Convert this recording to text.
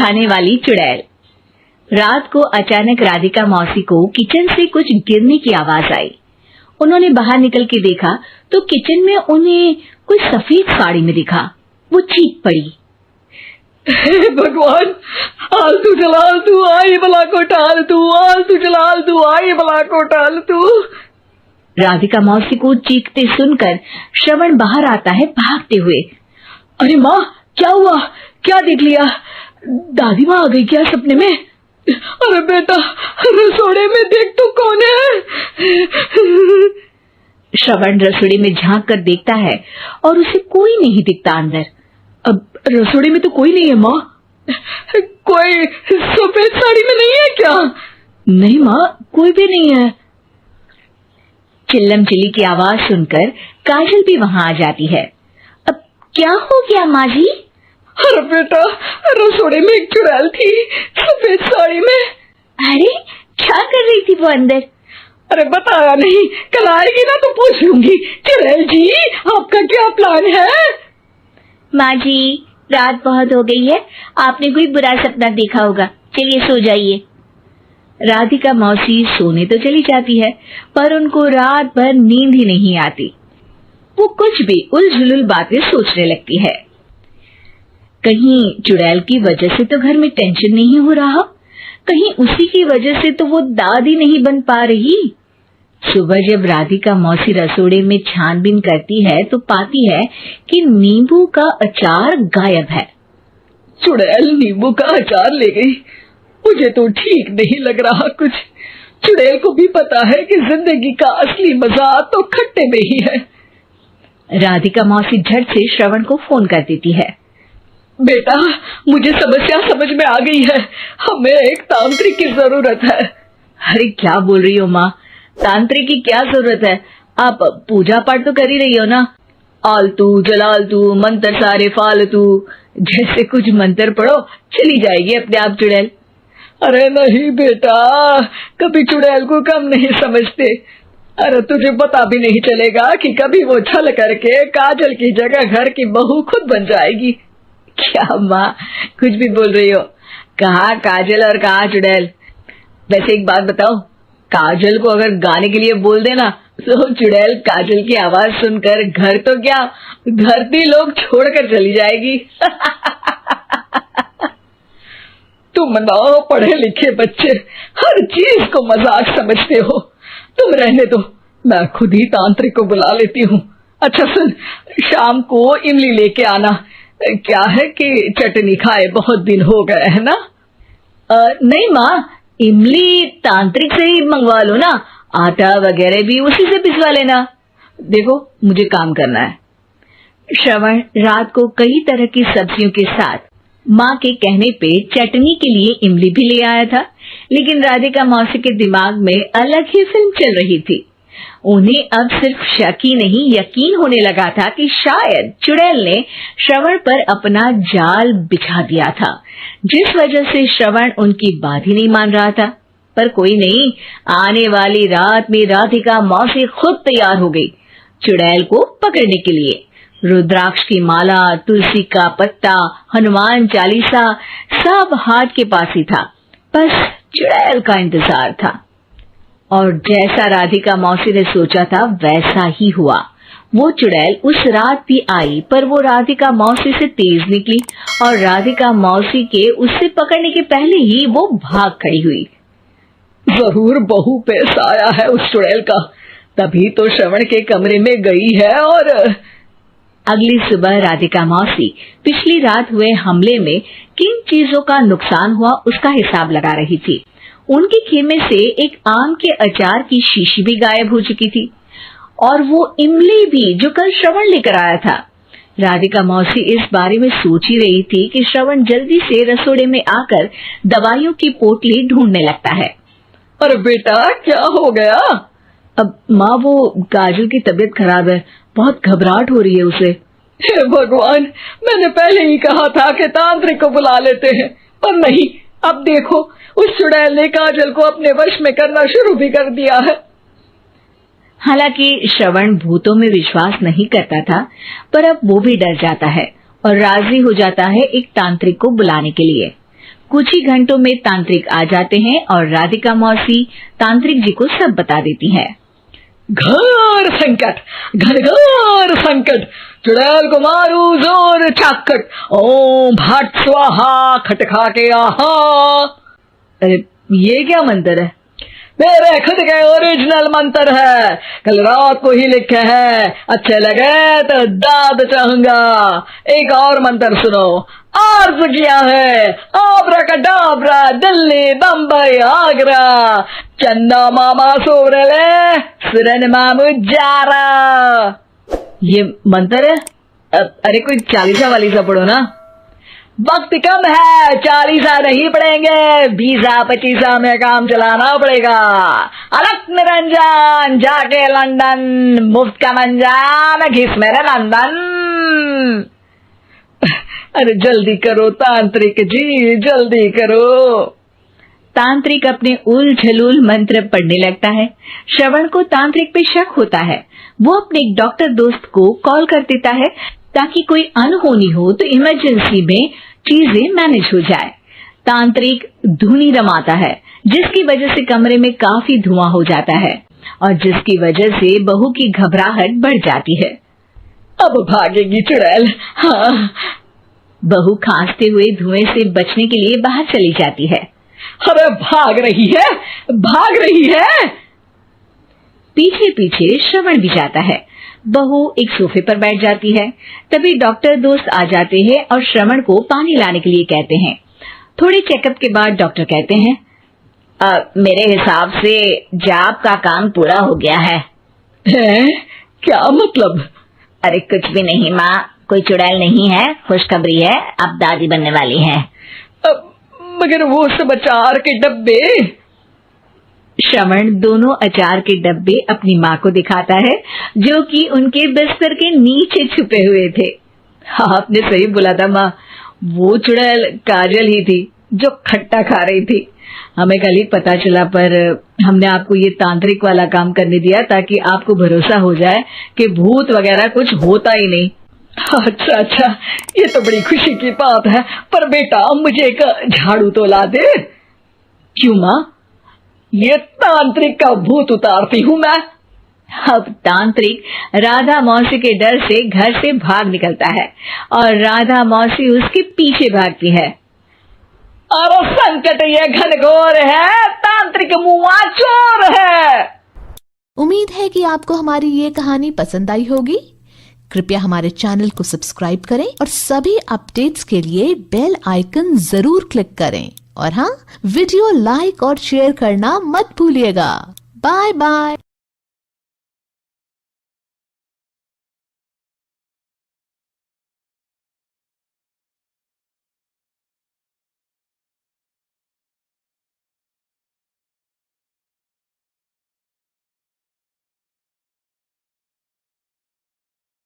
खाने वाली चुड़ैल। रात को अचानक राधिका मौसी को किचन से कुछ गिरने की आवाज आई। उन्होंने बाहर निकल के देखा तो किचन में उन्हें कोई सफेद साड़ी में दिखा। वो चीख पड़ी, हे भगवान, आलतू जलाल तू आई भला को टाल तू, आलतू जलाल तू आई भला को टाल तू। राधिका मौसी को चीखते सुनकर श्रवण बाहर आता है भागते हुए। अरे माँ, क्या हुआ? क्या देख लिया? दादी माँ आ गई क्या सपने में? अरे बेटा, रसोड़े में देख तो कौन है? श्रवण रसोड़ी में झांक कर देखता है और उसे कोई नहीं दिखता अंदर। अब रसोड़ी में तो कोई नहीं है माँ। कोई सफेद साड़ी में नहीं है क्या? नहीं माँ, कोई भी नहीं है। चिल्लम चिल्ली की आवाज सुनकर काजल भी वहां आ जाती है। अब क्या हो गया माँ जी? अरे बेटा, रसोड़े में एक चुड़ैल थी सफेद साड़ी में। अरे क्या कर रही थी वो अंदर? अरे बताया नहीं, कल आएगी ना तो पूछ लूंगी। चुड़ैल जी, आपका क्या प्लान है? माँ जी, रात बहुत हो गई है, आपने कोई बुरा सपना देखा होगा, चलिए सो जाइए। राधिका मौसी सोने तो चली जाती है पर उनको रात भर नींद ही नहीं आती। वो कुछ भी उलझुल बातें सोचने लगती है। कहीं चुड़ैल की वजह से तो घर में टेंशन नहीं हो रहा, कहीं उसी की वजह से तो वो दादी नहीं बन पा रही। सुबह जब राधिका मौसी रसोड़े में छानबीन करती है तो पाती है कि नींबू का अचार गायब है। चुड़ैल नींबू का अचार ले गई? मुझे तो ठीक नहीं लग रहा कुछ। चुड़ैल को भी पता है कि जिंदगी का असली मजा तो खट्टे में ही है। राधिका मौसी झट से श्रवण को फोन कर देती है। बेटा, मुझे समस्या समझ में आ गई है, हमें एक तांत्रिक की जरूरत है। अरे क्या बोल रही हो माँ, तांत्रिक की क्या जरूरत है? आप पूजा पाठ तो कर ही रही हो ना। आलतू जलालतू मंत्र सारे फालतू जैसे कुछ मंत्र पढ़ो, चली जाएगी अपने आप चुड़ैल। अरे नहीं बेटा, कभी चुड़ैल को कम नहीं समझते। अरे तुझे पता भी नहीं चलेगा कि कभी वो छल करके काजल की जगह घर की बहू खुद बन जाएगी। क्या माँ, कुछ भी बोल रही हो? कहाँ काजल और कहाँ चुड़ैल? वैसे एक बात बताओ, काजल को अगर गाने के लिए बोल देना तो चुड़ैल काजल की आवाज सुनकर घर तो क्या धरती लोग छोड़कर चली जाएगी। तुम ना पढ़े लिखे बच्चे हर चीज को मजाक समझते हो। तुम रहने दो, मैं खुद ही तांत्रिक को बुला लेती हूँ। अच्छा सुन, शाम को इमली लेके आना। क्या है कि चटनी खाए बहुत दिन हो गए है ना? नहीं माँ, इमली तांत्रिक से ही मंगवा लो ना, आटा वगैरह भी उसी से पिसवा लेना। देखो मुझे काम करना है। श्रवण रात को कई तरह की सब्जियों के साथ माँ के कहने पे चटनी के लिए इमली भी ले आया था, लेकिन राधिका मौसी के दिमाग में अलग ही फिल्म चल रही थी। उन्हें अब सिर्फ शक ही नहीं यकीन होने लगा था कि शायद चुड़ैल ने श्रवण पर अपना जाल बिछा दिया था, जिस वजह से श्रवण उनकी बात ही नहीं मान रहा था। पर कोई नहीं, आने वाली रात में राधिका मौसी खुद तैयार हो गई चुड़ैल को पकड़ने के लिए। रुद्राक्ष की माला, तुलसी का पत्ता, हनुमान चालीसा सब हाथ के पास ही था, बस चुड़ैल का इंतजार था। और जैसा राधिका मौसी ने सोचा था वैसा ही हुआ। वो चुड़ैल उस रात भी आई, पर वो राधिका मौसी से तेज निकली और राधिका मौसी के उससे पकड़ने के पहले ही वो भाग खड़ी हुई। जरूर बहू पे साया है उस चुड़ैल का, तभी तो श्रवण के कमरे में गई है। और अगली सुबह राधिका मौसी पिछली रात हुए हमले में किन चीजों का नुकसान हुआ उसका हिसाब लगा रही थी। उनके खेमे से एक आम के अचार की शीशी भी गायब हो चुकी थी और वो इमली भी जो कल श्रवण लेकर आया था। राधिका मौसी इस बारे में सोच ही रही थी कि श्रवण जल्दी से रसोड़े में आकर दवाइयों की पोटली ढूंढने लगता है। अरे बेटा, क्या हो गया? अब माँ, वो काजल की तबीयत खराब है, बहुत घबराहट हो रही है उसे। हे भगवान, मैंने पहले ही कहा था कि तांत्रिक को बुला लेते हैं, पर नहीं, अब देखो उस चुड़ैल ने काजल को अपने वश में करना शुरू भी कर दिया है। हालांकि श्रवण भूतों में विश्वास नहीं करता था, पर अब वो भी डर जाता है और राजी हो जाता है एक तांत्रिक को बुलाने के लिए। कुछ ही घंटों में तांत्रिक आ जाते हैं और राधिका मौसी तांत्रिक जी को सब बता देती है। घोर संकट, घनघोर संकट, चुड़ैल को मारू जोर चाकट, ओम भट स्वाहा खटखा के आहा। अरे ये क्या मंत्र है? मेरे खुद के ओरिजिनल मंत्र है, कल रात को ही लिखे हैं, अच्छे लगे तो दाद चाहूंगा। एक और मंत्र सुनो। अर्ज किया है आब्राकडाब्रा, दिल्ली बम्बई आगरा, चंदा मामा सोरले सुरन मामू जारा। ये मंत्र है? अरे कोई 40 वाली सा पढ़ो ना। वक्त कम है, 40 नहीं पड़ेंगे, 20-25 में काम चलाना पड़ेगा। अलग निरंजन जाके लंदन, मुफ्त का मंजान घिस मेरे नंदन। अरे जल्दी करो तांत्रिक जी, जल्दी करो। तांत्रिक अपने उल झलूल मंत्र पढ़ने लगता है। श्रवण को तांत्रिक पे शक होता है। वो अपने एक डॉक्टर दोस्त को कॉल कर देता है ताकि कोई अनहोनी हो तो इमरजेंसी में चीजें मैनेज हो जाए। तांत्रिक धुनी रमाता है जिसकी वजह से कमरे में काफी धुआं हो जाता है और जिसकी वजह से बहू की घबराहट बढ़ जाती है। अब भागेगी चुड़ैल। हाँ। बहू खांसते हुए धुएं से बचने के लिए बाहर चली जाती है। अरे भाग रही है, भाग रही है। पीछे पीछे श्रवण भी जाता है। बहू एक सोफे पर बैठ जाती है। तभी डॉक्टर दोस्त आ जाते हैं और श्रवण को पानी लाने के लिए कहते हैं। थोड़े चेकअप के बाद डॉक्टर कहते हैं, मेरे हिसाब से जाप का काम पूरा हो गया है। क्या मतलब? अरे कुछ भी नहीं माँ, कोई चुड़ैल नहीं है, खुशखबरी है, अब दादी बनने वाली है। मगर वो सब अचार के डब्बे। श्रवण दोनों अचार के डब्बे अपनी माँ को दिखाता है जो कि उनके बिस्तर के नीचे छुपे हुए थे। आपने सही बोला था माँ, वो चुड़ैल काजल ही थी जो खट्टा खा रही थी। हमें कल ही पता चला, पर हमने आपको ये तांत्रिक वाला काम करने दिया ताकि आपको भरोसा हो जाए कि भूत वगैरह कुछ होता ही नहीं। अच्छा अच्छा, ये तो बड़ी खुशी की बात है, पर बेटा मुझे एक झाड़ू तो ला दे। क्यों माँ? ये तांत्रिक का भूत उतारती हूँ मैं। अब तांत्रिक राधा मौसी के डर से घर से भाग निकलता है और राधा मौसी उसके पीछे भागती है। अरे संकट ये घनघोर है, तांत्रिक मुआ चोर है। उम्मीद है कि आपको हमारी ये कहानी पसंद आई होगी। कृपया हमारे चैनल को सब्सक्राइब करें और सभी अपडेट्स के लिए बेल आइकन जरूर क्लिक करें। और हाँ, वीडियो लाइक और शेयर करना मत भूलिएगा। Bye bye.